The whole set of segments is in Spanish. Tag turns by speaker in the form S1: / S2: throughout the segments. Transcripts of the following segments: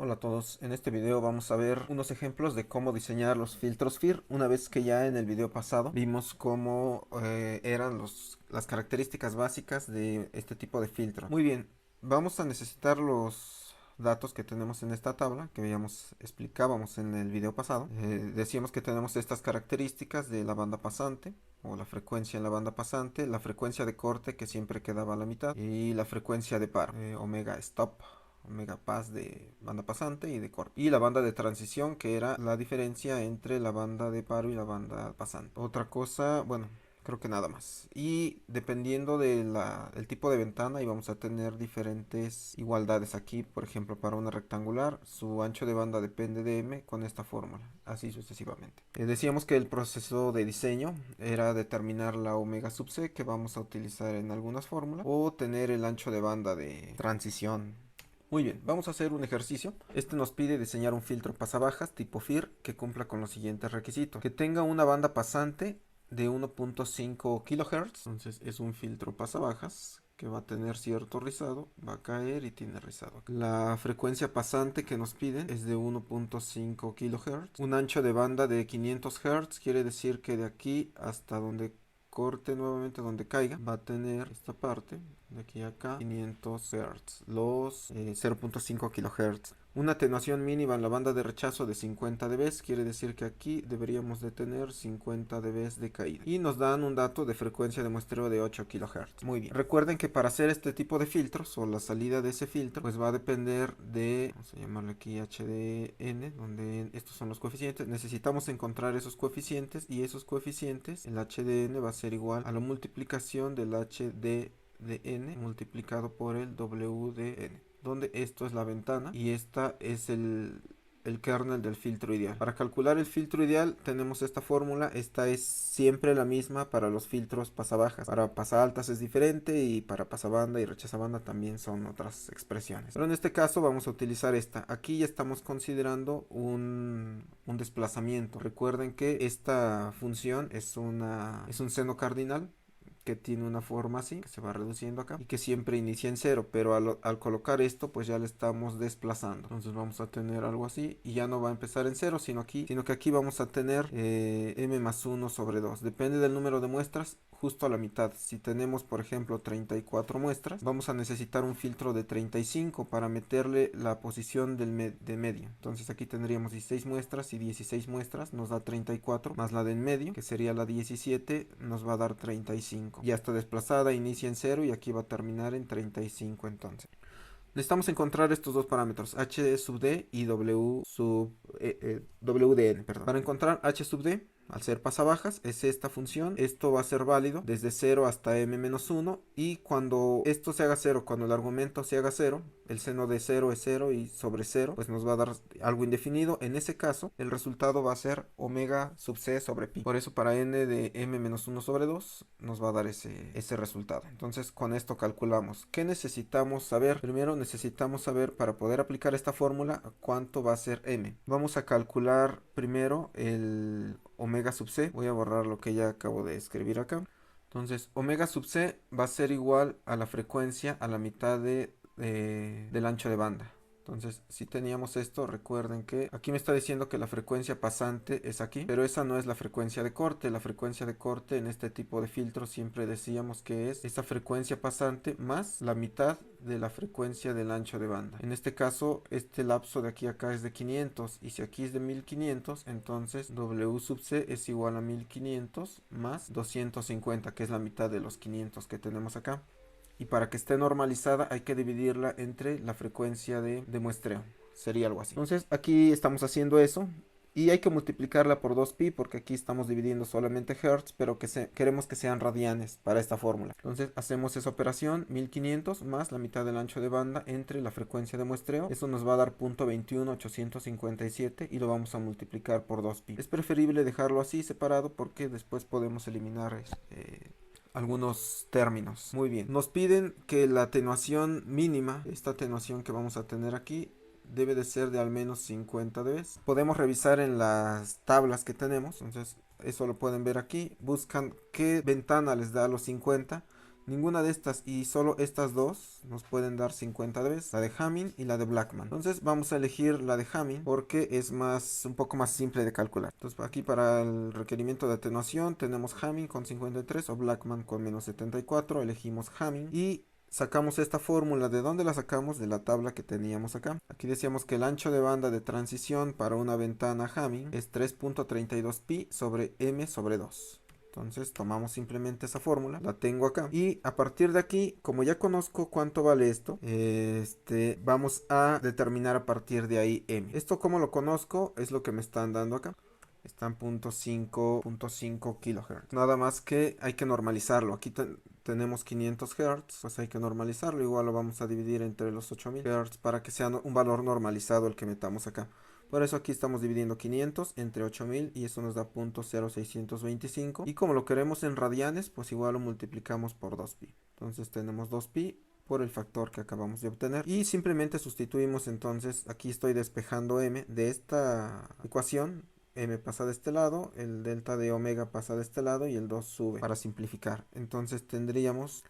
S1: Hola a todos, en este video vamos a ver unos ejemplos de cómo diseñar los filtros FIR, una vez que ya en el video pasado vimos cómo eran las características básicas de este tipo de filtro. Muy bien, vamos a necesitar los datos que tenemos en esta tabla que explicábamos en el video pasado. Decíamos que tenemos estas características de la banda pasante o la frecuencia en la banda pasante, la frecuencia de corte que siempre quedaba a la mitad y la frecuencia de paro, omega stop, omega pass de banda pasante y de corte, y la banda de transición, que era la diferencia entre la banda de paro y la banda pasante. Otra cosa, bueno, creo que nada más. Y dependiendo del tipo de ventana, y vamos a tener diferentes igualdades aquí. Por ejemplo, para una rectangular, su ancho de banda depende de m con esta fórmula, así sucesivamente. Decíamos que el proceso de diseño era determinar la omega sub c, que vamos a utilizar en algunas fórmulas, o tener el ancho de banda de transición. Muy bien, vamos a hacer un ejercicio. Este nos pide diseñar un filtro pasabajas tipo FIR que cumpla con los siguientes requisitos. Que tenga una banda pasante de 1.5 kHz. Entonces es un filtro pasabajas que va a tener cierto rizado, va a caer y tiene rizado. La frecuencia pasante que nos piden es de 1.5 kHz. Un ancho de banda de 500 Hz, quiere decir que de aquí hasta donde corte nuevamente, donde caiga, va a tener esta parte de aquí a acá 500 Hz, los 0.5 kHz. Una atenuación mínima en la banda de rechazo de 50 dB, quiere decir que aquí deberíamos de tener 50 dB de caída. Y nos dan un dato de frecuencia de muestreo de 8 kHz. Muy bien. Recuerden que para hacer este tipo de filtros o la salida de ese filtro, pues va a depender de, vamos a llamarle aquí HDN, donde estos son los coeficientes. Necesitamos encontrar esos coeficientes, y esos coeficientes, el HDN va a ser igual a la multiplicación del HD de n multiplicado por el w de n, donde esto es la ventana y esta es el kernel del filtro ideal. Para calcular el filtro ideal tenemos esta fórmula. Esta es siempre la misma para los filtros pasabajas. Para pasaltas es diferente, y para pasabanda y rechazabanda también son otras expresiones. Pero en este caso vamos a utilizar esta. Aquí ya estamos considerando un desplazamiento. Recuerden que esta función es un seno cardinal que tiene una forma así, que se va reduciendo acá y que siempre inicia en cero, pero al colocar esto pues ya le estamos desplazando. Entonces vamos a tener algo así, y ya no va a empezar en cero, sino que aquí vamos a tener m más 1 sobre 2. Depende del número de muestras, justo a la mitad. Si tenemos, por ejemplo, 34 muestras, vamos a necesitar un filtro de 35 para meterle la posición de medio. Entonces aquí tendríamos 16 muestras, y 16 muestras nos da 34, más la del medio, que sería la 17, nos va a dar 35. Ya está desplazada, inicia en 0 y aquí va a terminar en 35 entonces. Necesitamos encontrar estos dos parámetros, h sub d y w sub wdn, perdón. Para encontrar h sub d, al ser pasabajas, es esta función. Esto va a ser válido desde 0 hasta m-1, y cuando esto se haga 0, cuando el argumento se haga 0, el seno de 0 es 0 y sobre 0 pues nos va a dar algo indefinido. En ese caso el resultado va a ser omega sub c sobre pi. Por eso para n de m-1 sobre 2 nos va a dar ese resultado. Entonces con esto calculamos. ¿Qué necesitamos saber? Primero necesitamos saber, para poder aplicar esta fórmula, cuánto va a ser m. Vamos a calcular primero el omega sub c. Voy a borrar lo que ya acabo de escribir acá. Entonces omega sub c va a ser igual a la frecuencia a la mitad del ancho de banda. Entonces, si teníamos esto, recuerden que aquí me está diciendo que la frecuencia pasante es aquí, pero esa no es la frecuencia de corte. La frecuencia de corte en este tipo de filtros siempre decíamos que es esa frecuencia pasante más la mitad de la frecuencia del ancho de banda. En este caso, este lapso de aquí a acá es de 500, y si aquí es de 1500, entonces w sub c es igual a 1500 más 250, que es la mitad de los 500 que tenemos acá. Y para que esté normalizada hay que dividirla entre la frecuencia de muestreo. Sería algo así. Entonces aquí estamos haciendo eso. Y hay que multiplicarla por 2pi, porque aquí estamos dividiendo solamente hertz, pero queremos que sean radianes para esta fórmula. Entonces hacemos esa operación, 1500 más la mitad del ancho de banda entre la frecuencia de muestreo. Eso nos va a dar 0.21857, y lo vamos a multiplicar por 2pi. Es preferible dejarlo así separado, porque después podemos eliminar algunos términos. Muy bien. Nos piden que la atenuación mínima, esta atenuación que vamos a tener aquí, debe de ser de al menos 50 dB. Podemos revisar en las tablas que tenemos. Entonces eso lo pueden ver aquí. Buscan qué ventana les da los 50. Ninguna de estas y solo estas dos nos pueden dar 50 Db, la de Hamming y la de Blackman. Entonces vamos a elegir la de Hamming porque es un poco más simple de calcular. Entonces aquí para el requerimiento de atenuación tenemos Hamming con 53 o Blackman con menos 74. Elegimos Hamming y sacamos esta fórmula. ¿De dónde la sacamos? De la tabla que teníamos acá. Aquí decíamos que el ancho de banda de transición para una ventana Hamming es 3.32 pi sobre m sobre 2. Entonces tomamos simplemente esa fórmula, la tengo acá. Y a partir de aquí, como ya conozco cuánto vale esto, vamos a determinar a partir de ahí m. Esto como lo conozco es lo que me están dando acá. Están 0.5 kilohertz. Nada más que hay que normalizarlo. Aquí tenemos 500 Hz, pues hay que normalizarlo. Igual lo vamos a dividir entre los 8000 Hz para que sea un valor normalizado el que metamos acá. Por eso aquí estamos dividiendo 500 entre 8000 y eso nos da 0.0625. Y como lo queremos en radianes, pues igual lo multiplicamos por 2pi. Entonces tenemos 2pi por el factor que acabamos de obtener. Y simplemente sustituimos entonces, aquí estoy despejando m de esta ecuación. M pasa de este lado, el delta de omega pasa de este lado y el 2 sube para simplificar. Entonces tendríamos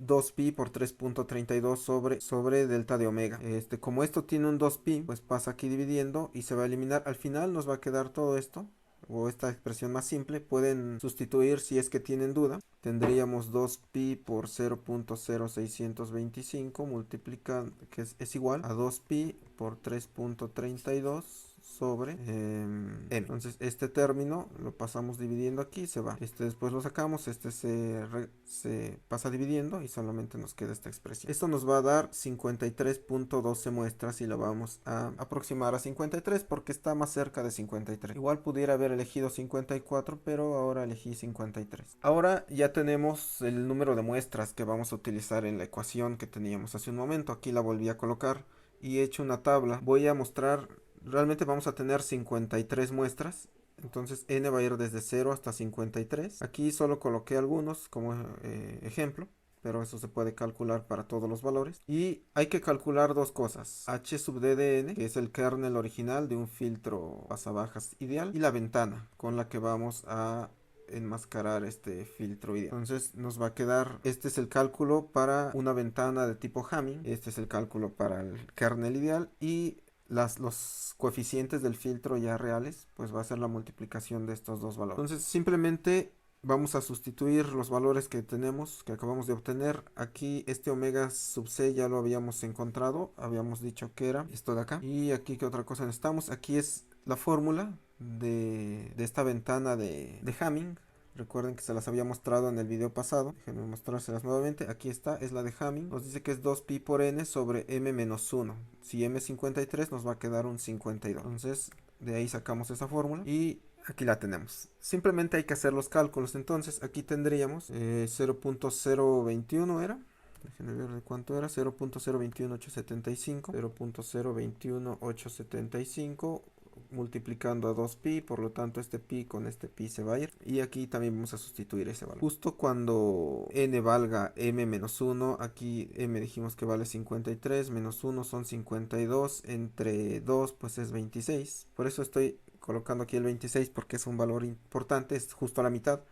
S1: 2pi por 3.32 sobre delta de omega. Como esto tiene un 2pi, pues pasa aquí dividiendo y se va a eliminar. Al final nos va a quedar todo esto, o esta expresión más simple. Pueden sustituir si es que tienen duda. Tendríamos 2pi por 0.0625 multiplicando, que es igual a 2pi por 3.32 sobre m. Entonces este término lo pasamos dividiendo aquí, se va. Después lo sacamos, se pasa dividiendo y solamente nos queda esta expresión. Esto nos va a dar 53.12 muestras y lo vamos a aproximar a 53 porque está más cerca de 53. Igual pudiera haber elegido 54, pero ahora elegí 53. Ahora ya tenemos el número de muestras que vamos a utilizar en la ecuación que teníamos hace un momento. Aquí la volví a colocar y he hecho una tabla. Voy a mostrar. Realmente vamos a tener 53 muestras. Entonces n va a ir desde 0 hasta 53. Aquí solo coloqué algunos como ejemplo, pero eso se puede calcular para todos los valores. Y hay que calcular dos cosas: h sub d de n, que es el kernel original de un filtro pasabajas ideal, y la ventana con la que vamos a enmascarar este filtro ideal. Entonces nos va a quedar, este es el cálculo para una ventana de tipo Hamming, este es el cálculo para el kernel ideal, y los coeficientes del filtro ya reales, pues va a ser la multiplicación de estos dos valores. Entonces simplemente vamos a sustituir los valores que tenemos, que acabamos de obtener. Aquí este omega sub c ya lo habíamos encontrado, habíamos dicho que era esto de acá. Y aquí, ¿qué otra cosa necesitamos? Aquí es la fórmula de esta ventana de Hamming. Recuerden que se las había mostrado en el video pasado. Déjenme mostrárselas nuevamente. Aquí está, es la de Hamming. Nos dice que es 2pi por n sobre m menos 1. Si m es 53 nos va a quedar un 52. Entonces de ahí sacamos esa fórmula y aquí la tenemos. Simplemente hay que hacer los cálculos. Entonces aquí tendríamos 0.021 era. Déjenme ver de cuánto era. 0.021875. 0.021875 multiplicando a 2pi, por lo tanto este pi con este pi se va a ir, y aquí también vamos a sustituir ese valor. Justo cuando n valga m menos 1, aquí m dijimos que vale 53, menos 1 son 52, entre 2 pues es 26, por eso estoy colocando aquí el 26 porque es un valor importante, es justo a la mitad.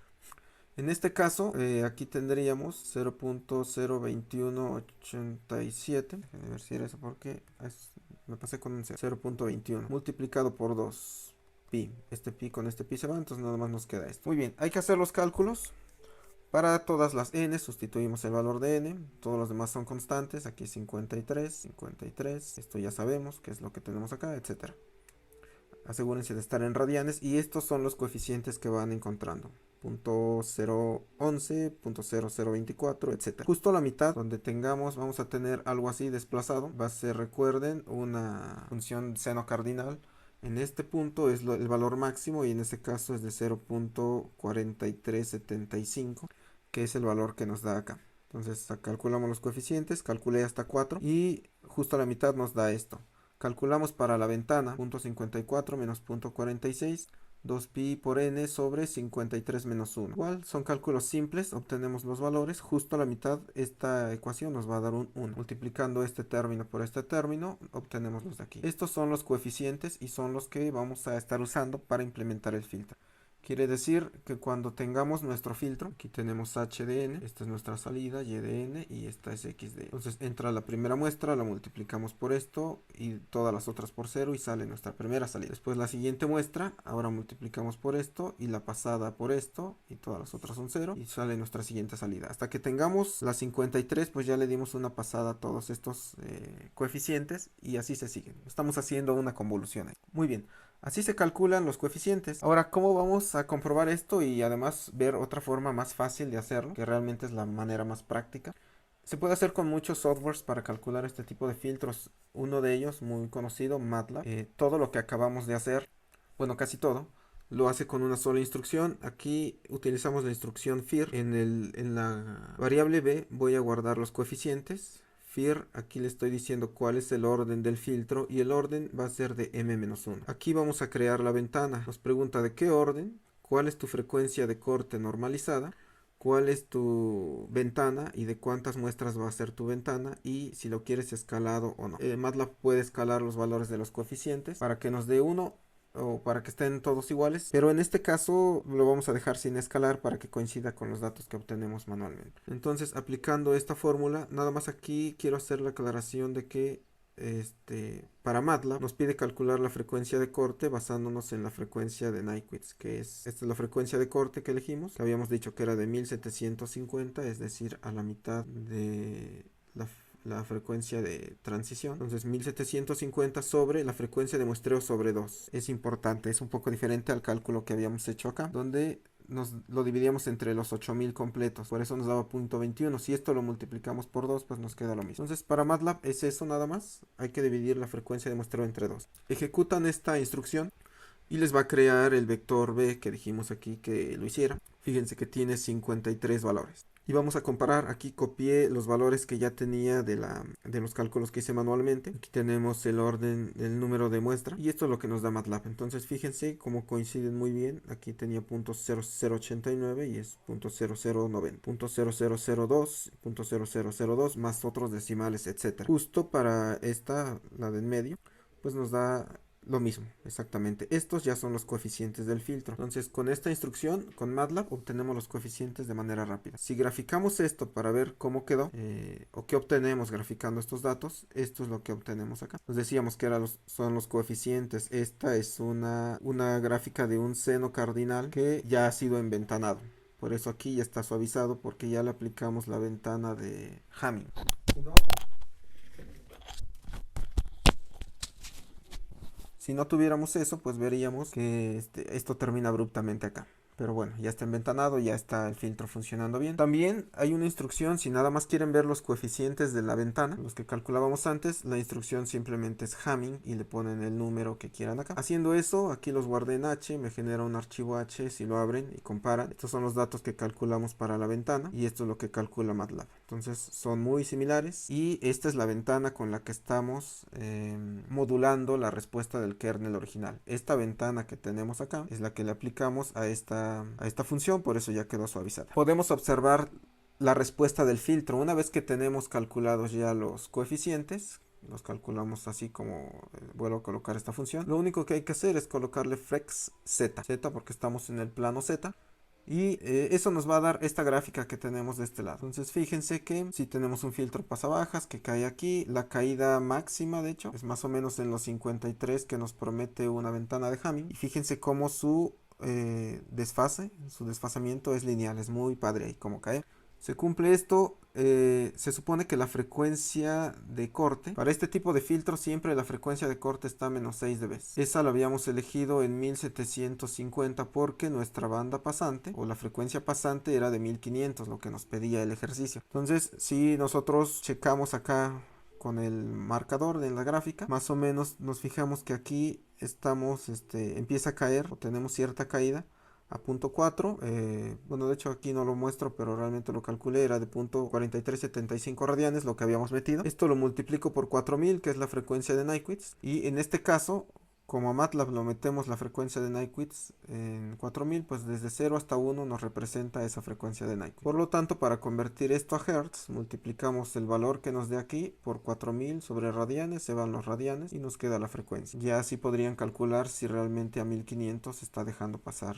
S1: En este caso, aquí tendríamos 0.02187. A ver si era eso porque me pasé con un 0.21 multiplicado por 2 pi. Este pi con este pi se va, entonces nada más nos queda esto. Muy bien, hay que hacer los cálculos. Para todas las n sustituimos el valor de n, todos los demás son constantes. Aquí 53, 53, esto ya sabemos que es lo que tenemos acá, etcétera. Asegúrense de estar en radianes y estos son los coeficientes que van encontrando. 0.011, 0.0024, etc. Justo a la mitad, donde tengamos, vamos a tener algo así desplazado. Va a ser, recuerden, una función seno cardinal. En este punto es el valor máximo y en este caso es de 0.4375, que es el valor que nos da acá. Entonces calculamos los coeficientes, calculé hasta 4 y justo a la mitad nos da esto. Calculamos para la ventana 0.54 menos 0.46, 2pi por n sobre 53 menos 1. Igual son cálculos simples, obtenemos los valores. Justo a la mitad esta ecuación nos va a dar un 1. Multiplicando este término por este término, obtenemos los de aquí. Estos son los coeficientes y son los que vamos a estar usando para implementar el filtro. Quiere decir que cuando tengamos nuestro filtro, aquí tenemos h de n, esta es nuestra salida, y de n, y esta es x de n. Entonces entra la primera muestra, la multiplicamos por esto, y todas las otras por 0, y sale nuestra primera salida. Después la siguiente muestra, ahora multiplicamos por esto, y la pasada por esto, y todas las otras son 0, y sale nuestra siguiente salida. Hasta que tengamos la 53, pues ya le dimos una pasada a todos estos coeficientes, y así se siguen. Estamos haciendo una convolución ahí. Muy bien. Así se calculan los coeficientes. Ahora, ¿cómo vamos a comprobar esto y además ver otra forma más fácil de hacerlo, que realmente es la manera más práctica? Se puede hacer con muchos softwares para calcular este tipo de filtros. Uno de ellos, muy conocido, MATLAB. Todo lo que acabamos de hacer, bueno, casi todo, lo hace con una sola instrucción. Aquí utilizamos la instrucción FIR. En la variable b voy a guardar los coeficientes. FIR, aquí le estoy diciendo cuál es el orden del filtro y el orden va a ser de m-1. Aquí vamos a crear la ventana. Nos pregunta de qué orden, cuál es tu frecuencia de corte normalizada, cuál es tu ventana y de cuántas muestras va a ser tu ventana y si lo quieres escalado o no. MATLAB puede escalar los valores de los coeficientes para que nos dé uno o para que estén todos iguales, pero en este caso lo vamos a dejar sin escalar para que coincida con los datos que obtenemos manualmente. Entonces, aplicando esta fórmula, nada más aquí quiero hacer la aclaración de que para MATLAB nos pide calcular la frecuencia de corte basándonos en la frecuencia de Nyquist, que esta es la frecuencia de corte que elegimos, que habíamos dicho que era de 1750, es decir, a la mitad de la frecuencia de transición. Entonces 1750 sobre la frecuencia de muestreo sobre 2. Es importante, es un poco diferente al cálculo que habíamos hecho acá, donde nos lo dividíamos entre los 8000 completos, por eso nos daba 0.21. Si esto lo multiplicamos por 2, pues nos queda lo mismo. Entonces para MATLAB es eso nada más, hay que dividir la frecuencia de muestreo entre 2. Ejecutan esta instrucción y les va a crear el vector b que dijimos aquí que lo hiciera. Fíjense que tiene 53 valores. Y vamos a comparar, aquí copié los valores que ya tenía de los cálculos que hice manualmente. Aquí tenemos el orden del número de muestra y esto es lo que nos da MATLAB. Entonces fíjense cómo coinciden muy bien. Aquí tenía .0089 y es .0090, .0002, .0002 más otros decimales, etcétera. Justo para esta, la de en medio, pues nos da lo mismo, exactamente. Estos ya son los coeficientes del filtro. Entonces, con esta instrucción, con MATLAB, obtenemos los coeficientes de manera rápida. Si graficamos esto para ver cómo quedó, o qué obtenemos graficando estos datos, esto es lo que obtenemos acá. Nos decíamos que son los coeficientes. Esta es una gráfica de un seno cardinal que ya ha sido enventanado. Por eso aquí ya está suavizado, porque ya le aplicamos la ventana de Hamming. Si no tuviéramos eso, pues veríamos que esto termina abruptamente acá. Pero bueno, ya está enventanado, ya está el filtro funcionando bien. También hay una instrucción, si nada más quieren ver los coeficientes de la ventana, los que calculábamos antes, la instrucción simplemente es Hamming y le ponen el número que quieran acá. Haciendo eso, aquí los guardé en H, me genera un archivo H, si lo abren y comparan. Estos son los datos que calculamos para la ventana y esto es lo que calcula MATLAB. Entonces son muy similares y esta es la ventana con la que estamos modulando la respuesta del kernel original. Esta ventana que tenemos acá es la que le aplicamos a esta función, por eso ya quedó suavizada. Podemos observar la respuesta del filtro. Una vez que tenemos calculados ya los coeficientes, los calculamos así como vuelvo a colocar esta función. Lo único que hay que hacer es colocarle flex z porque estamos en el plano z. Y eso nos va a dar esta gráfica que tenemos de este lado. Entonces fíjense que si tenemos un filtro pasabajas que cae aquí, la caída máxima de hecho es más o menos en los 53 que nos promete una ventana de Hamming. Y fíjense cómo su desfasamiento es lineal, es muy padre ahí como cae. Se cumple esto, se supone que la frecuencia de corte, para este tipo de filtro siempre la frecuencia de corte está a menos 6 dB. Esa la habíamos elegido en 1750 porque nuestra banda pasante o la frecuencia pasante era de 1500, lo que nos pedía el ejercicio. Entonces, si nosotros checamos acá con el marcador de la gráfica, más o menos nos fijamos que aquí estamos, empieza a caer o tenemos cierta caída a punto 4, bueno de hecho aquí no lo muestro pero realmente lo calculé, era de punto 4375 radianes lo que habíamos metido. Esto lo multiplico por 4000 que es la frecuencia de Nyquist y en este caso como a MATLAB lo metemos la frecuencia de Nyquist en 4000, pues desde 0 hasta 1 nos representa esa frecuencia de Nyquist. Por lo tanto, para convertir esto a Hertz, multiplicamos el valor que nos dé aquí por 4000 sobre radianes, se van los radianes y nos queda la frecuencia. Ya así podrían calcular si realmente a 1500 está dejando pasar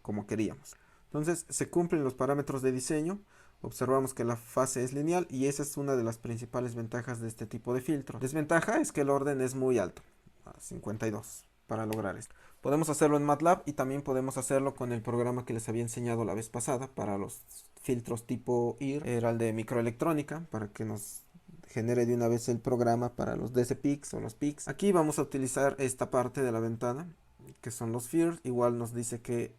S1: como queríamos. Entonces se cumplen los parámetros de diseño. Observamos que la fase es lineal y esa es una de las principales ventajas de este tipo de filtro. Desventaja es que el orden es muy alto, a 52 para lograr esto. Podemos hacerlo en MATLAB y también podemos hacerlo con el programa que les había enseñado la vez pasada para los filtros tipo IR. Era el de microelectrónica, para que nos genere de una vez el programa para los DCPix o los PIX. Aquí vamos a utilizar esta parte de la ventana, que son los FIR. Igual nos dice que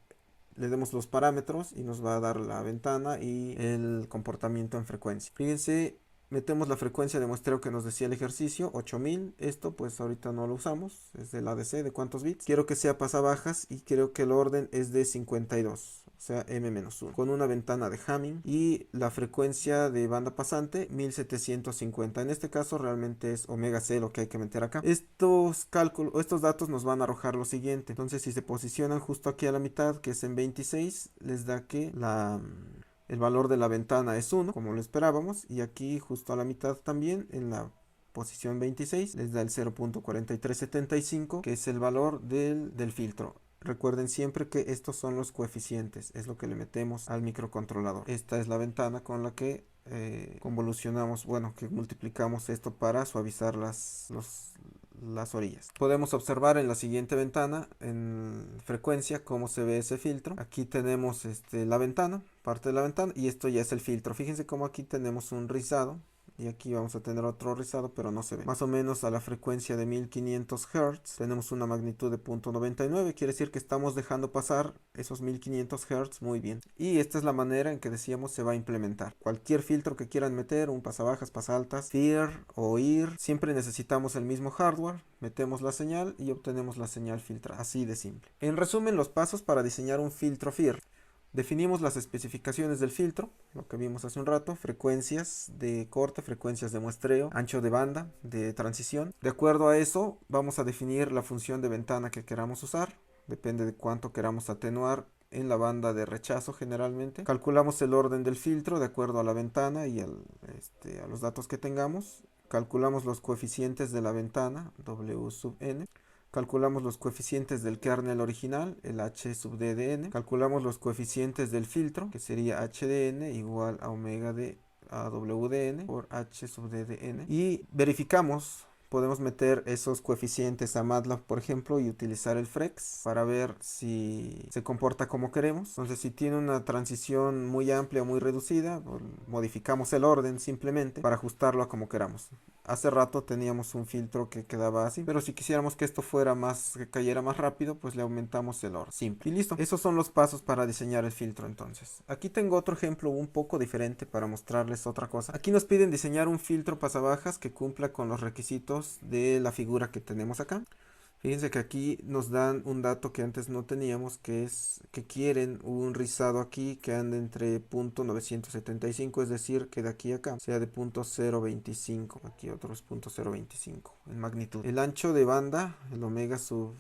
S1: le demos los parámetros y nos va a dar la ventana y el comportamiento en frecuencia. Fíjense, metemos la frecuencia de muestreo que nos decía el ejercicio, 8000. Esto pues ahorita no lo usamos, es del ADC, de cuántos bits. Quiero que sea pasabajas y creo que el orden es de 52, o sea M-1, con una ventana de Hamming y la frecuencia de banda pasante 1750. En este caso realmente es omega C lo que hay que meter acá. Estos cálculos, estos datos nos van a arrojar lo siguiente. Entonces si se posicionan justo aquí a la mitad, que es en 26, les da que el valor de la ventana es 1, como lo esperábamos, y aquí justo a la mitad también, en la posición 26, les da el 0.4375, que es el valor del filtro. Recuerden siempre que estos son los coeficientes, es lo que le metemos al microcontrolador. Esta es la ventana con la que convolucionamos, bueno, que multiplicamos esto para suavizar las orillas. Podemos observar en la siguiente ventana, en frecuencia, cómo se ve ese filtro. Aquí tenemos la ventana, parte de la ventana, y esto ya es el filtro. Fíjense cómo aquí tenemos un rizado. Y aquí vamos a tener otro rizado, pero no se ve. Más o menos a la frecuencia de 1500 Hz tenemos una magnitud de 0.99. Quiere decir que estamos dejando pasar esos 1500 Hz muy bien. Y esta es la manera en que decíamos se va a implementar. Cualquier filtro que quieran meter, un pasabajas, pasaltas, FIR o IR, siempre necesitamos el mismo hardware. Metemos la señal y obtenemos la señal filtrada. Así de simple. En resumen, los pasos para diseñar un filtro FIR. Definimos las especificaciones del filtro, lo que vimos hace un rato, frecuencias de corte, frecuencias de muestreo, ancho de banda, de transición. De acuerdo a eso, vamos a definir la función de ventana que queramos usar, depende de cuánto queramos atenuar en la banda de rechazo generalmente. Calculamos el orden del filtro de acuerdo a la ventana y a los datos que tengamos. Calculamos los coeficientes de la ventana, W sub n. Calculamos los coeficientes del kernel original, el h sub d de n. Calculamos los coeficientes del filtro, que sería h de n igual a omega de a w de n por h sub d de n. Y verificamos, podemos meter esos coeficientes a MATLAB, por ejemplo, y utilizar el FREX para ver si se comporta como queremos. Entonces, si tiene una transición muy amplia o muy reducida, modificamos el orden simplemente para ajustarlo a como queramos. Hace rato teníamos un filtro que quedaba así, pero si quisiéramos que esto fuera más, que cayera más rápido, pues le aumentamos el orden. Simple. Y listo. Esos son los pasos para diseñar el filtro entonces. Aquí tengo otro ejemplo un poco diferente para mostrarles otra cosa. Aquí nos piden diseñar un filtro pasabajas que cumpla con los requisitos de la figura que tenemos acá. Fíjense que aquí nos dan un dato que antes no teníamos, que es que quieren un rizado aquí que ande entre .975, es decir, que de aquí a acá sea de .025. Aquí otro es .025 en magnitud. El ancho de banda, el omega sub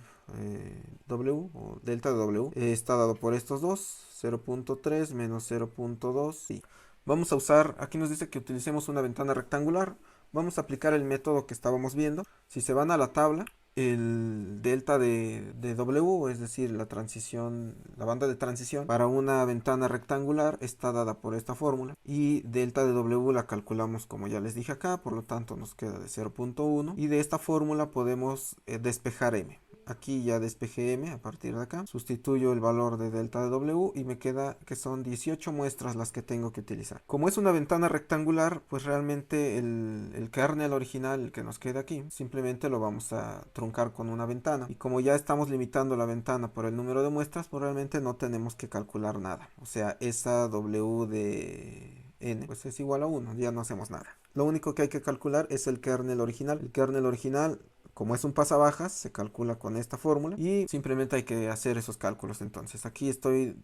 S1: W o delta de W, está dado por estos dos, 0.3 menos 0.2. Sí. Vamos a usar, aquí nos dice que utilicemos una ventana rectangular. Vamos a aplicar el método que estábamos viendo. Si se van a la tabla, el delta de W, es decir, la transición, la banda de transición para una ventana rectangular está dada por esta fórmula, y delta de W la calculamos como ya les dije acá, por lo tanto nos queda de 0.1, y de esta fórmula podemos despejar M. Aquí ya despejé M a partir de acá, sustituyo el valor de delta de W y me queda que son 18 muestras las que tengo que utilizar. Como es una ventana rectangular, pues realmente el kernel original, el que nos queda aquí, simplemente lo vamos a truncar con una ventana. Y como ya estamos limitando la ventana por el número de muestras, pues realmente no tenemos que calcular nada. O sea, esa W de n pues es igual a 1, ya no hacemos nada. Lo único que hay que calcular es el kernel original. El kernel original, como es un pasabajas, se calcula con esta fórmula y simplemente hay que hacer esos cálculos. Entonces aquí estoy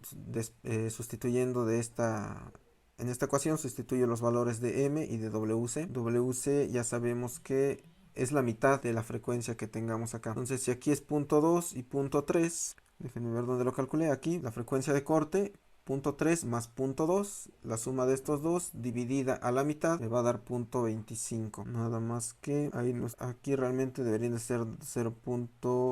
S1: sustituyendo en esta ecuación sustituyo los valores de M y de WC. WC ya sabemos que es la mitad de la frecuencia que tengamos acá. Entonces si aquí es .2 y .3, déjenme ver dónde lo calculé. Aquí la frecuencia de corte punto 3 más punto 2, la suma de estos dos dividida a la mitad me va a dar punto 25. Nada más que aquí realmente deberían de ser 0.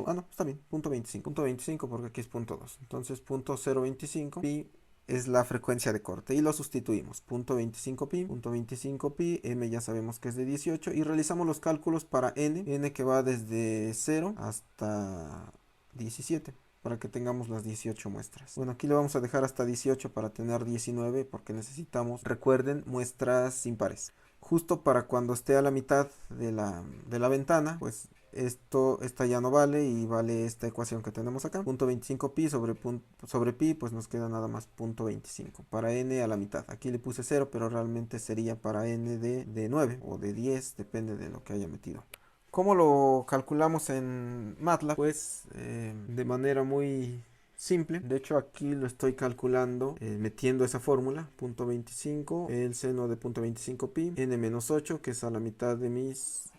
S1: Ah, no, está bien, punto 25. Punto 25 porque aquí es punto 2. Entonces punto 0.25 pi es la frecuencia de corte y lo sustituimos. Punto 25 pi, punto 25 pi, m ya sabemos que es de 18 y realizamos los cálculos para n que va desde 0 hasta 17 para que tengamos las 18 muestras. Bueno, aquí le vamos a dejar hasta 18 para tener 19 porque necesitamos, recuerden, muestras impares. Justo para cuando esté a la mitad de la ventana, pues esta ya no vale y vale esta ecuación que tenemos acá. Punto 25 pi sobre pi, pues nos queda nada más punto 25. Para n a la mitad. Aquí le puse 0, pero realmente sería para n de 9 o de 10, depende de lo que haya metido. ¿Cómo lo calculamos en MATLAB? Pues de manera muy simple. De hecho aquí lo estoy calculando metiendo esa fórmula, punto 25, el seno de punto 25 pi, n-8, que es a la mitad de mis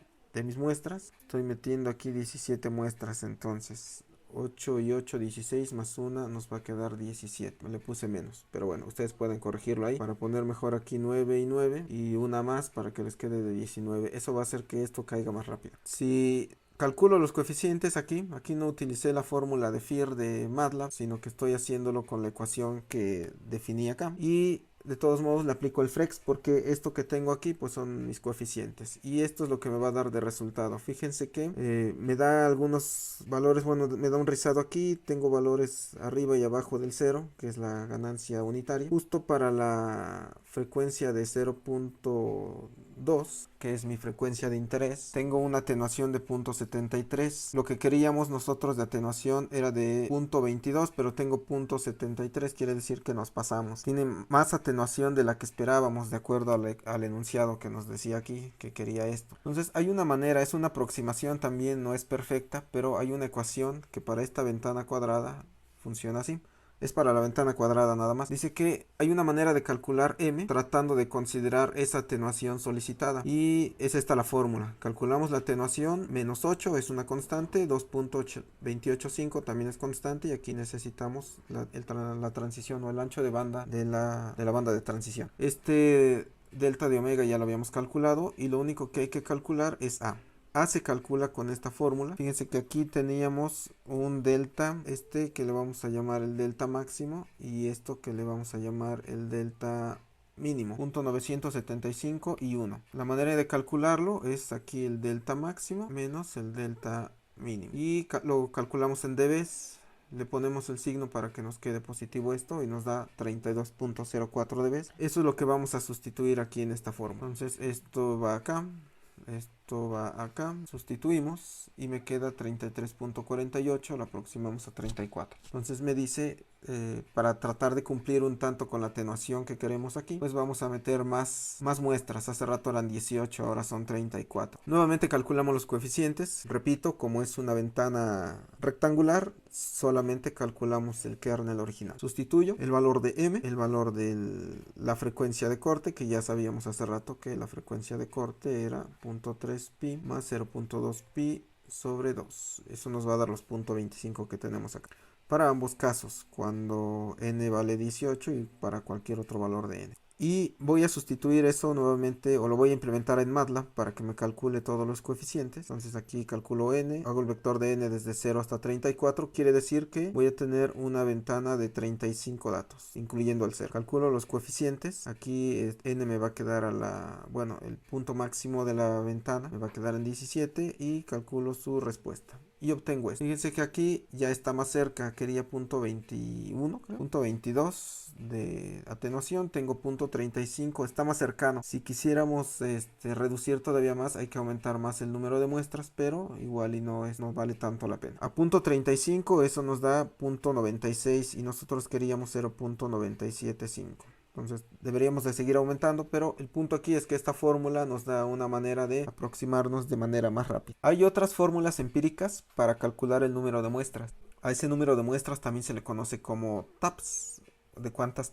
S1: muestras. Estoy metiendo aquí 17 muestras, entonces 8 y 8, 16 más 1 nos va a quedar 17. Le puse menos, pero bueno, ustedes pueden corregirlo ahí para poner mejor aquí 9 y 9 y una más para que les quede de 19. Eso va a hacer que esto caiga más rápido. Si calculo los coeficientes aquí no utilicé la fórmula de FIR de MATLAB, sino que estoy haciéndolo con la ecuación que definí acá. Y de todos modos le aplico el FLEX porque esto que tengo aquí pues son mis coeficientes y esto es lo que me va a dar de resultado. Fíjense que me da algunos valores, bueno, me da un rizado aquí, tengo valores arriba y abajo del 0, que es la ganancia unitaria, justo para la frecuencia de 0.2, que es mi frecuencia de interés. Tengo una atenuación de 0.73. Lo que queríamos nosotros de atenuación era de 0.22, pero tengo 0.73, quiere decir que nos pasamos. Tiene más atenuación de la que esperábamos de acuerdo al enunciado que nos decía aquí que quería esto. Entonces hay una manera, es una aproximación también, no es perfecta, pero hay una ecuación que para esta ventana cuadrada funciona así. Es para la ventana cuadrada nada más. Dice que hay una manera de calcular m tratando de considerar esa atenuación solicitada. Y es esta la fórmula. Calculamos la atenuación, menos 8 es una constante, 2.285 también es constante. Y aquí necesitamos la transición o el ancho de banda de la banda de transición. Este delta de omega ya lo habíamos calculado y lo único que hay que calcular es A. A se calcula con esta fórmula. Fíjense que aquí teníamos un delta, que le vamos a llamar el delta máximo y esto que le vamos a llamar el delta mínimo, punto 975 y 1. La manera de calcularlo es aquí el delta máximo menos el delta mínimo y lo calculamos en dBs. Le ponemos el signo para que nos quede positivo esto y nos da 32.04 dBs. Eso es lo que vamos a sustituir aquí en esta fórmula. Entonces esto va acá. Esto va acá, sustituimos y me queda 33.48, lo aproximamos a 34. Entonces me dice, para tratar de cumplir un tanto con la atenuación que queremos aquí, pues vamos a meter más muestras. Hace rato eran 18, ahora son 34. Nuevamente calculamos los coeficientes. Repito, como es una ventana rectangular, solamente calculamos el kernel original. Sustituyo el valor de m, el valor de la frecuencia de corte, que ya sabíamos hace rato que la frecuencia de corte era 0.3 pi más 0.2 pi sobre 2. Eso nos va a dar los 0.25 que tenemos acá. Para ambos casos, cuando n vale 18 y para cualquier otro valor de n. Y voy a sustituir eso nuevamente, o lo voy a implementar en MATLAB para que me calcule todos los coeficientes. Entonces aquí calculo n, hago el vector de n desde 0 hasta 34, quiere decir que voy a tener una ventana de 35 datos, incluyendo el 0. Calculo los coeficientes, aquí n me va a quedar el punto máximo de la ventana me va a quedar en 17 y calculo su respuesta. Y obtengo esto. Fíjense que aquí ya está más cerca, quería punto 21, creo. Punto 22 de atenuación, tengo punto 35, está más cercano. Si quisiéramos reducir todavía más, hay que aumentar más el número de muestras, pero igual y no vale tanto la pena. A punto 35 eso nos da punto 96 y nosotros queríamos 0.975. Entonces deberíamos de seguir aumentando, pero el punto aquí es que esta fórmula nos da una manera de aproximarnos de manera más rápida. Hay otras fórmulas empíricas para calcular el número de muestras. A ese número de muestras también se le conoce como taps, de cuántos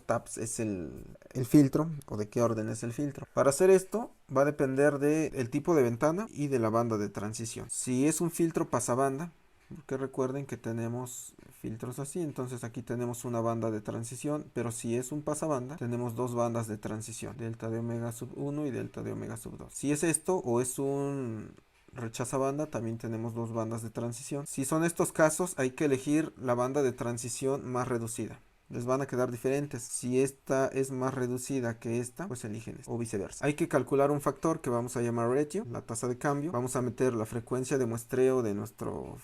S1: taps es el filtro o de qué orden es el filtro. Para hacer esto va a depender del tipo de ventana y de la banda de transición. Si es un filtro pasabanda, porque recuerden que tenemos filtros así. Entonces aquí tenemos una banda de transición, pero si es un pasabanda tenemos dos bandas de transición, delta de omega sub 1 y delta de omega sub 2. Si es esto o es un rechaza banda, también tenemos dos bandas de transición. Si son estos casos, hay que elegir la banda de transición más reducida. Les van a quedar diferentes. Si esta es más reducida que esta, pues eligen esta, o viceversa. Hay que calcular un factor que vamos a llamar ratio, la tasa de cambio. Vamos a meter la frecuencia de muestreo de nuestro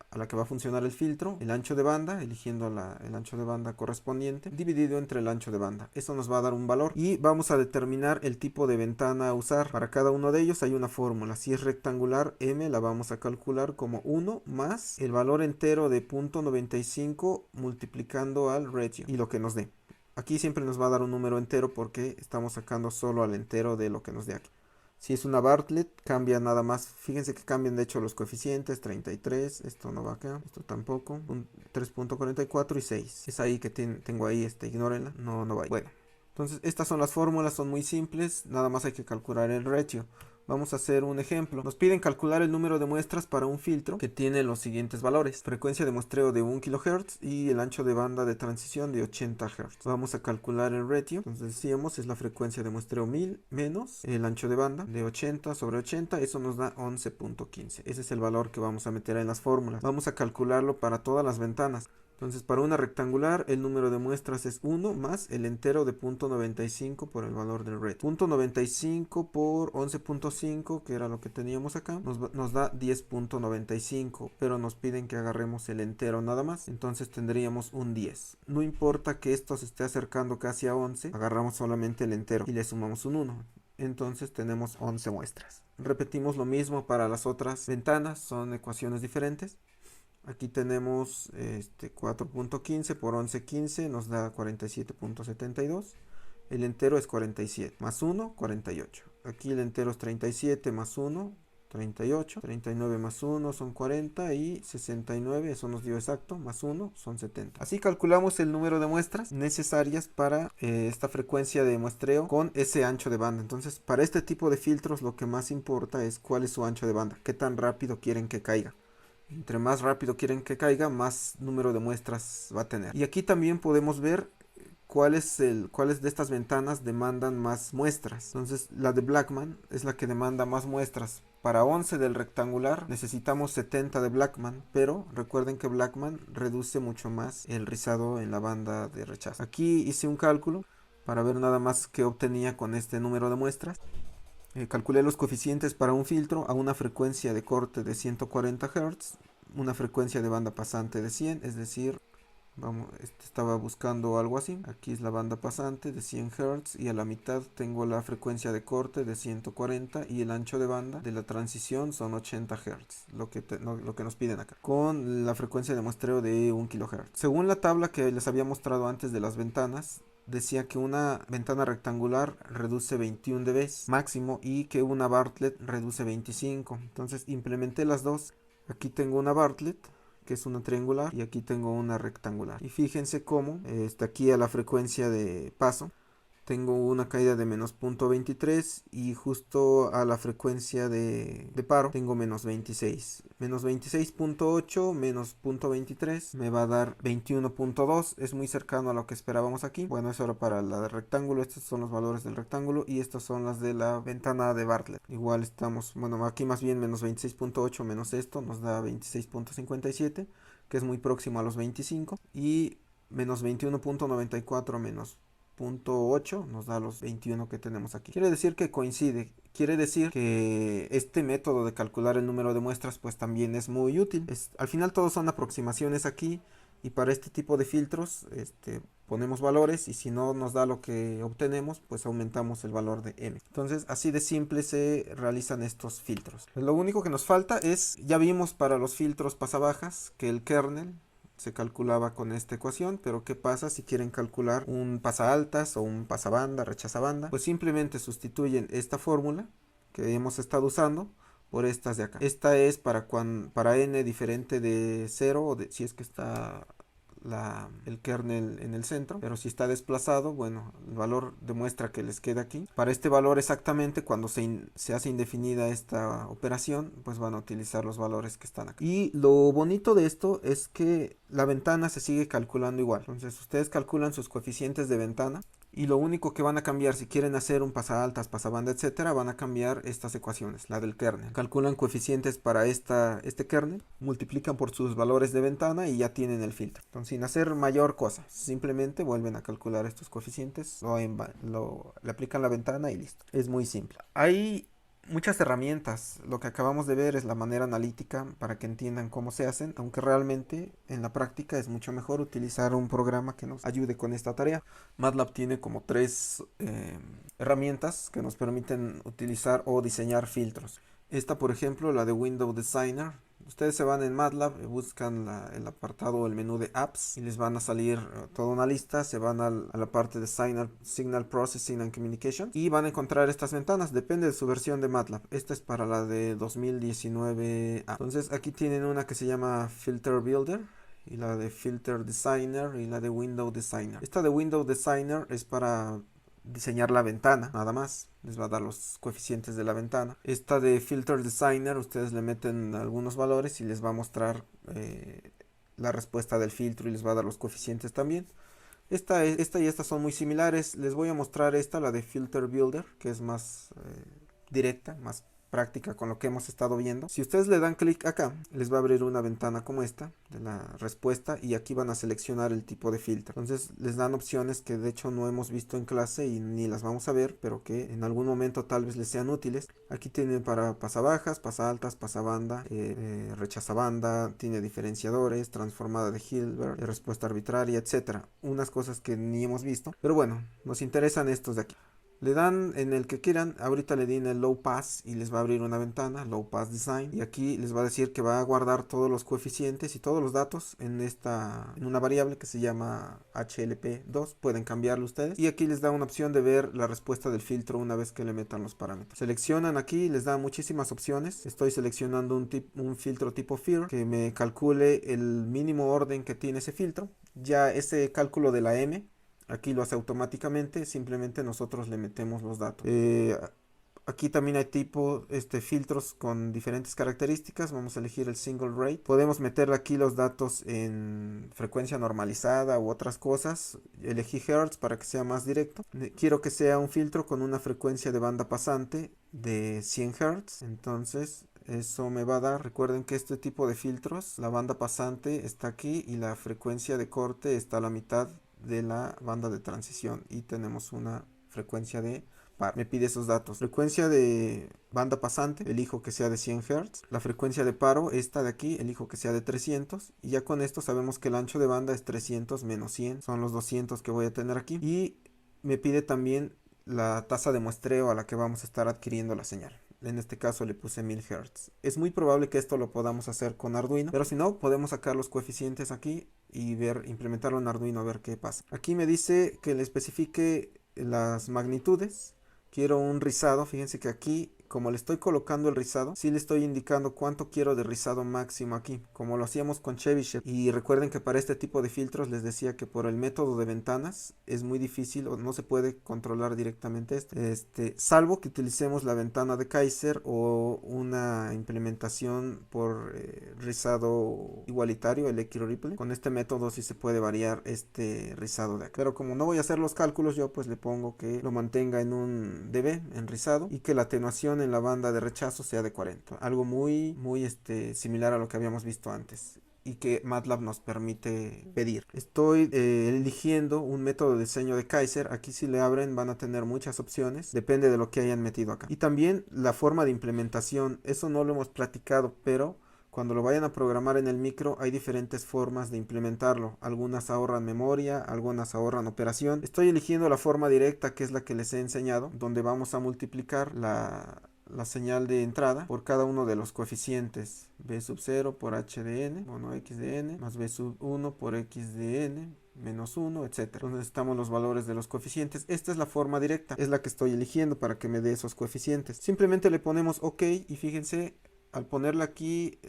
S1: a la que va a funcionar el filtro, el ancho de banda, eligiendo el ancho de banda correspondiente, dividido entre el ancho de banda. Eso nos va a dar un valor y vamos a determinar el tipo de ventana a usar. Para cada uno de ellos hay una fórmula. Si es rectangular, m la vamos a calcular como 1 más el valor entero de 0.95 multiplicando al ratio y lo que nos dé. Aquí siempre nos va a dar un número entero porque estamos sacando solo al entero de lo que nos dé aquí. Si es una Bartlett, cambia nada más. Fíjense que cambian de hecho los coeficientes. 33, esto no va acá, esto tampoco. 3.44 y 6. Es ahí que tengo ahí, ignórenla. No va ahí. Bueno, entonces estas son las fórmulas, son muy simples. Nada más hay que calcular el ratio. Vamos a hacer un ejemplo. Nos piden calcular el número de muestras para un filtro que tiene los siguientes valores. Frecuencia de muestreo de 1 kHz y el ancho de banda de transición de 80 Hz. Vamos a calcular el ratio. Entonces decíamos es la frecuencia de muestreo 1000 menos el ancho de banda de 80 sobre 80. Eso nos da 11.15. Ese es el valor que vamos a meter en las fórmulas. Vamos a calcularlo para todas las ventanas. Entonces para una rectangular el número de muestras es 1 más el entero de 0.95 por el valor del ratio. 0.95 por 11.5, que era lo que teníamos acá, nos da 10.95, pero nos piden que agarremos el entero nada más. Entonces tendríamos un 10. No importa que esto se esté acercando casi a 11, agarramos solamente el entero y le sumamos un 1. Entonces tenemos 11 muestras. Repetimos lo mismo para las otras ventanas, son ecuaciones diferentes. Aquí tenemos 4.15 por 11.15 nos da 47.72. El entero es 47. Más 1, 48. Aquí el entero es 37 más 1, 38. 39 más 1 son 40 y 69, eso nos dio exacto, más 1 son 70. Así calculamos el número de muestras necesarias para esta frecuencia de muestreo con ese ancho de banda. Entonces, para este tipo de filtros lo que más importa es cuál es su ancho de banda, qué tan rápido quieren que caiga. Entre más rápido quieren que caiga, más número de muestras va a tener. Y aquí también podemos ver cuáles de estas ventanas demandan más muestras. Entonces la de Blackman es la que demanda más muestras. Para 11 del rectangular necesitamos 70 de Blackman, pero recuerden que Blackman reduce mucho más el rizado en la banda de rechazo. Aquí hice un cálculo para ver nada más qué obtenía con este número de muestras. Calculé los coeficientes para un filtro a una frecuencia de corte de 140 Hz, una frecuencia de banda pasante de 100, es decir, estaba buscando algo así. Aquí es la banda pasante de 100 Hz y a la mitad tengo la frecuencia de corte de 140 y el ancho de banda de la transición son 80 Hz, lo que nos piden acá, con la frecuencia de muestreo de 1 kHz. Según la tabla que les había mostrado antes de las ventanas, decía que una ventana rectangular reduce 21 dB máximo y que una Bartlett reduce 25. Entonces implementé las dos. Aquí tengo una Bartlett que es una triangular y aquí tengo una rectangular. Y fíjense cómo aquí a la frecuencia de paso tengo una caída de menos 0.23 y justo a la frecuencia de paro tengo menos 26. Menos 26.8 menos 0.23 me va a dar 21.2. Es muy cercano a lo que esperábamos aquí. Bueno, eso era para la de rectángulo. Estos son los valores del rectángulo y estas son las de la ventana de Bartlett. Igual estamos, bueno, aquí más bien menos 26.8 menos esto nos da 26.57, que es muy próximo a los 25. Y menos 21.94 menos 0.8 nos da los 21 que tenemos aquí. Quiere decir que coincide. Quiere decir que este método de calcular el número de muestras pues también es muy útil. Al final todos son aproximaciones aquí y para este tipo de filtros ponemos valores y si no nos da lo que obtenemos pues aumentamos el valor de m. Entonces así de simple se realizan estos filtros. Lo único que nos falta es, ya vimos para los filtros pasabajas que el kernel se calculaba con esta ecuación, pero ¿qué pasa si quieren calcular un pasaaltas o un pasabanda, rechazabanda? Pues simplemente sustituyen esta fórmula que hemos estado usando por estas de acá. Esta es para n diferente de 0, o si es que está el kernel en el centro, pero si está desplazado, bueno, el valor demuestra que les queda aquí. Para este valor exactamente, cuando se hace indefinida esta operación, pues van a utilizar los valores que están aquí. Y lo bonito de esto es que la ventana se sigue calculando igual. Entonces ustedes calculan sus coeficientes de ventana y lo único que van a cambiar, si quieren hacer un pasaltas, pasabanda, etcétera, van a cambiar estas ecuaciones, la del kernel. Calculan coeficientes para este kernel, multiplican por sus valores de ventana y ya tienen el filtro. Entonces, sin hacer mayor cosa, simplemente vuelven a calcular estos coeficientes, le aplican la ventana y listo. Es muy simple. Hay muchas herramientas. Lo que acabamos de ver es la manera analítica para que entiendan cómo se hacen, aunque realmente en la práctica es mucho mejor utilizar un programa que nos ayude con esta tarea. MATLAB tiene como tres herramientas que nos permiten utilizar o diseñar filtros. Esta, por ejemplo, la de Window Designer. Ustedes se van en MATLAB, buscan el apartado o el menú de apps y les van a salir toda una lista. Se van a la parte de Signal Processing and Communication y van a encontrar estas ventanas. Depende de su versión de MATLAB. Esta es para la de 2019A. Entonces aquí tienen una que se llama Filter Builder y la de Filter Designer y la de Window Designer. Esta de Window Designer es para diseñar la ventana, nada más. Les va a dar los coeficientes de la ventana. Esta de Filter Designer, ustedes le meten algunos valores y les va a mostrar la respuesta del filtro y les va a dar los coeficientes también. Esta y esta son muy similares. Les voy a mostrar la de Filter Builder, que es más directa, más práctica con lo que hemos estado viendo. Si ustedes le dan clic acá, les va a abrir una ventana como esta de la respuesta y aquí van a seleccionar el tipo de filtro. Entonces les dan opciones que de hecho no hemos visto en clase y ni las vamos a ver, pero que en algún momento tal vez les sean útiles. Aquí tienen para pasabajas, pasaltas, pasabanda, rechazabanda, tiene diferenciadores, transformada de Hilbert, respuesta arbitraria, etcétera. Unas cosas que ni hemos visto, pero bueno, nos interesan estos de aquí. Le dan en el que quieran, ahorita le di en el Low Pass y les va a abrir una ventana, Low Pass Design, y aquí les va a decir que va a guardar todos los coeficientes y todos los datos en una variable que se llama HLP2, pueden cambiarlo ustedes, y aquí les da una opción de ver la respuesta del filtro una vez que le metan los parámetros. Seleccionan aquí, les da muchísimas opciones, estoy seleccionando un filtro tipo FIR que me calcule el mínimo orden que tiene ese filtro, ya ese cálculo de la M aquí lo hace automáticamente, simplemente nosotros le metemos los datos. Aquí también hay filtros con diferentes características. Vamos a elegir el single rate. Podemos meterle aquí los datos en frecuencia normalizada u otras cosas. Elegí Hertz para que sea más directo. Quiero que sea un filtro con una frecuencia de banda pasante de 100 Hz. Entonces eso me va a dar, recuerden que este tipo de filtros, la banda pasante está aquí y la frecuencia de corte está a la mitad de la banda de transición y tenemos una frecuencia de par. Me pide esos datos. Frecuencia de banda pasante, elijo que sea de 100 Hz. La frecuencia de paro, esta de aquí, elijo que sea de 300. Y ya con esto sabemos que el ancho de banda es 300 menos 100. Son los 200 que voy a tener aquí. Y me pide también la tasa de muestreo a la que vamos a estar adquiriendo la señal. En este caso le puse 1000 Hz. Es muy probable que esto lo podamos hacer con Arduino, pero si no, podemos sacar los coeficientes aquí y implementarlo en Arduino a ver qué pasa. Aquí me dice que le especifique las magnitudes. Quiero un rizado, fíjense que aquí, como le estoy colocando el rizado, sí le estoy indicando cuánto quiero de rizado máximo aquí, como lo hacíamos con Chebyshev. Y recuerden que para este tipo de filtros les decía que por el método de ventanas es muy difícil o no se puede controlar directamente esto. Salvo que utilicemos la ventana de Kaiser o una implementación por rizado igualitario, el Equiripple. Con este método sí se puede variar este rizado de acá. Pero como no voy a hacer los cálculos, yo pues le pongo que lo mantenga en un dB, en rizado, y que la atenuación en la banda de rechazo sea de 40, algo muy similar a lo que habíamos visto antes y que MATLAB nos permite pedir. Estoy eligiendo un método de diseño de Kaiser. Aquí si le abren van a tener muchas opciones, depende de lo que hayan metido acá. Y también la forma de implementación, eso no lo hemos platicado, pero cuando lo vayan a programar en el micro hay diferentes formas de implementarlo. Algunas ahorran memoria, algunas ahorran operación. Estoy eligiendo la forma directa, que es la que les he enseñado, donde vamos a multiplicar la señal de entrada por cada uno de los coeficientes. B sub 0 por h de n, bueno, x de n, más b sub 1 por x de n, menos 1, etc. Entonces necesitamos los valores de los coeficientes. Esta es la forma directa, es la que estoy eligiendo para que me dé esos coeficientes. Simplemente le ponemos OK y fíjense, al ponerle aquí,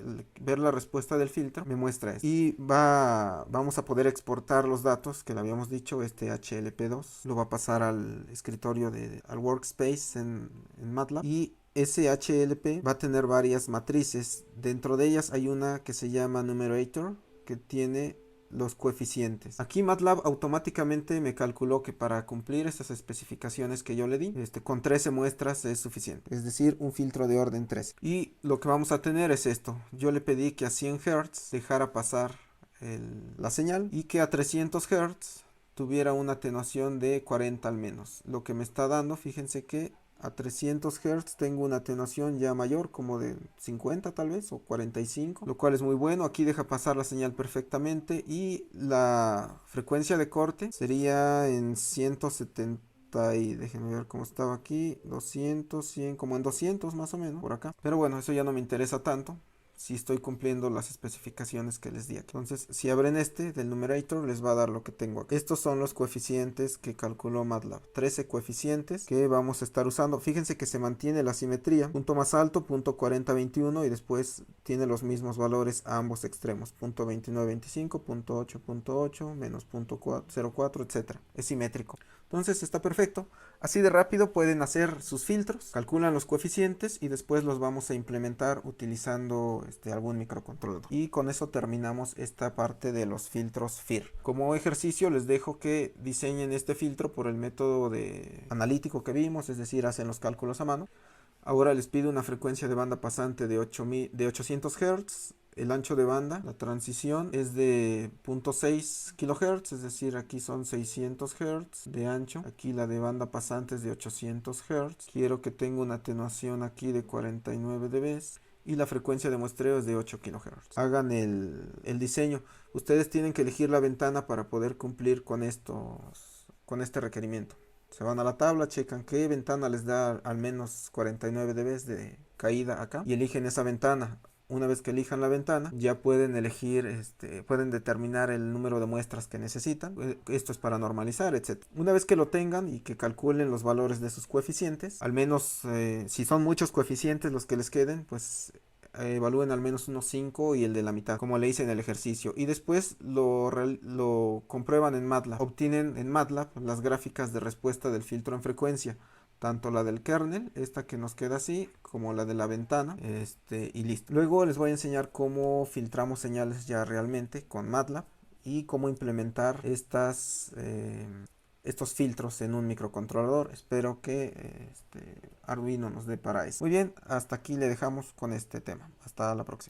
S1: ver la respuesta del filtro, me muestra esto. Y vamos a poder exportar los datos que le habíamos dicho, este HLP2. Lo va a pasar al escritorio, al workspace en MATLAB. Y ese HLP va a tener varias matrices. Dentro de ellas hay una que se llama Numerator, que tiene los coeficientes. Aquí MATLAB automáticamente me calculó que para cumplir estas especificaciones que yo le di, con 13 muestras es suficiente, es decir, un filtro de orden 13. Y lo que vamos a tener es esto. Yo le pedí que a 100 Hz dejara pasar la señal y que a 300 Hz tuviera una atenuación de 40 al menos. Lo que me está dando, fíjense que a 300 Hz tengo una atenuación ya mayor, como de 50 tal vez, o 45, lo cual es muy bueno. Aquí deja pasar la señal perfectamente y la frecuencia de corte sería en 170 y déjenme ver cómo estaba aquí, 200, 100, como en 200 más o menos, por acá. Pero bueno, eso ya no me interesa tanto si estoy cumpliendo las especificaciones que les di aquí. Entonces, si abren del numerator, les va a dar lo que tengo aquí. Estos son los coeficientes que calculó MATLAB. 13 coeficientes que vamos a estar usando. Fíjense que se mantiene la simetría. Punto más alto, punto 4021, y después tiene los mismos valores a ambos extremos. Punto 2925, punto 8.8, menos punto 04, etc. Es simétrico. Entonces está perfecto. Así de rápido pueden hacer sus filtros, calculan los coeficientes y después los vamos a implementar utilizando algún microcontrolador. Y con eso terminamos esta parte de los filtros FIR. Como ejercicio les dejo que diseñen este filtro por el método analítico que vimos, es decir, hacen los cálculos a mano. Ahora les pido una frecuencia de banda pasante de 800 Hz. El ancho de banda, la transición es de 0.6 kHz, es decir, aquí son 600 Hz de ancho. Aquí la de banda pasante es de 800 Hz. Quiero que tenga una atenuación aquí de 49 dB. Y la frecuencia de muestreo es de 8 kHz. Hagan el diseño. Ustedes tienen que elegir la ventana para poder cumplir con este requerimiento. Se van a la tabla, checan qué ventana les da al menos 49 dB de caída acá y eligen esa ventana. Una vez que elijan la ventana, ya pueden elegir, pueden determinar el número de muestras que necesitan. Esto es para normalizar, etc. Una vez que lo tengan y que calculen los valores de sus coeficientes, al menos si son muchos coeficientes los que les queden, pues evalúen al menos unos 5 y el de la mitad, como le hice en el ejercicio. Y después lo comprueban en MATLAB. Obtienen en MATLAB las gráficas de respuesta del filtro en frecuencia. Tanto la del kernel, esta que nos queda así, como la de la ventana, y listo. Luego les voy a enseñar cómo filtramos señales ya realmente con MATLAB y cómo implementar estos filtros en un microcontrolador. Espero que Arduino nos dé para eso. Muy bien, hasta aquí le dejamos con este tema. Hasta la próxima.